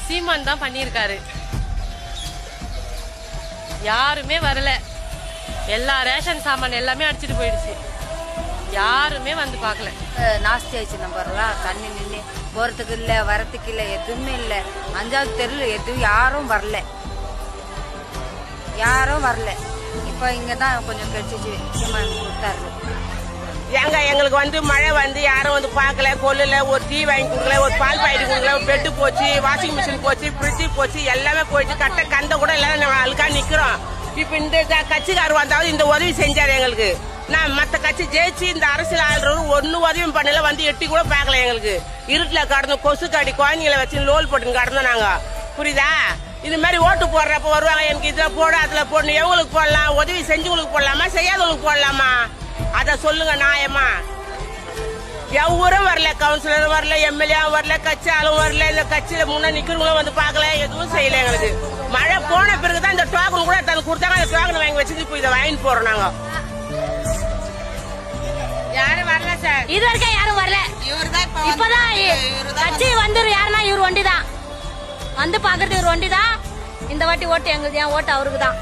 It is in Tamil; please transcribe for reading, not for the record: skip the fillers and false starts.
சீமான் தான் பண்ணியிருக்காரு. யாருமே வரல. எல்லா ரேஷன் சாமான் எல்லாமே அடிச்சிட்டு போயிடுச்சு. யாருமே வந்து பார்க்கல. நாஸ்தி ஆயிடுச்சு. நம்பர்லாம் தண்ணி நின்று போறதுக்கு இல்லை, வரத்துக்கு இல்லை, எதுவுமே இல்லை. 5வது தெருவில் எதுவும் யாரும் வரல. இப்போ இங்கே தான் கொஞ்சம் கிடைச்சிச்சு. கொடுத்தாரு. எங்களுக்கு வந்து மழை வந்து யாரும் வந்து பார்க்கல, கொல்லல, ஒரு டீ வாங்கி கொடுக்கல, ஒரு பால் பாக்கெட் கொடுக்கல, பெட்டு போச்சு, வாஷிங் மிஷின் போச்சு, ஃப்ரிட்ஜ் போச்சு, எல்லாமே போயிடுச்சு. கட்ட கந்த கூட எல்லாரும் நம்ம அழுக்கா நிக்கிறோம். இப்ப இந்த கட்சிக்காரர் வந்தாவது இந்த உதவி செஞ்சாரு எங்களுக்கு. நான் மத்த கட்சி ஜெயிச்சு இந்த அரசியல் ஆள்றவங்க ஒன்னும் உதவியும் பண்ணல, வந்து எட்டி கூட பார்க்கல. எங்களுக்கு இருட்டுல கடந்தோம், கொசு கடி குழந்தைங்களை வச்சு லோல் போட்டு கடந்தோம் நாங்க. புரியுதா? இது மாதிரி ஓட்டு போடுறப்ப வருவாங்க, எனக்கு இதுல போட அதுல போடணும். எவங்களுக்கு போடலாம்? உதவி செஞ்சவங்களுக்கு போடலாமா, செய்யாதவங்களுக்கு போடலாமா? அத சொல்லுங்க நியாயமா. எவரும் வரல, கவுன்சிலரும் வரல, எம்எல்ஏ வரல, கட்சி ஆளும் வரல. இந்த கட்சியில முன்ன நிக்கிறவங்களும் வந்து பாக்கல, எதுவும் செய்யல. எங்களுக்கு மழை போன பிறகுதான் இந்த டோக்கன் கூட தந்து கொடுத்தாங்க. அந்த டோக்கன் வாங்கி வச்சுட்டு இப்போ இதை வாங்கிட்டு போறோம் நாங்க. யாரும் வரல சார், இது வரைக்கும் யாரும் வரல. இப்பதான் கட்சி வந்துரு. யாருன்னா இவர் ஒண்டிதான் வந்து பாக்குறது. இவர் ஒண்டிதான். இந்த வாட்டி ஓட்டு எங்களுக்கு, என் ஓட்டு அவருக்கு தான்.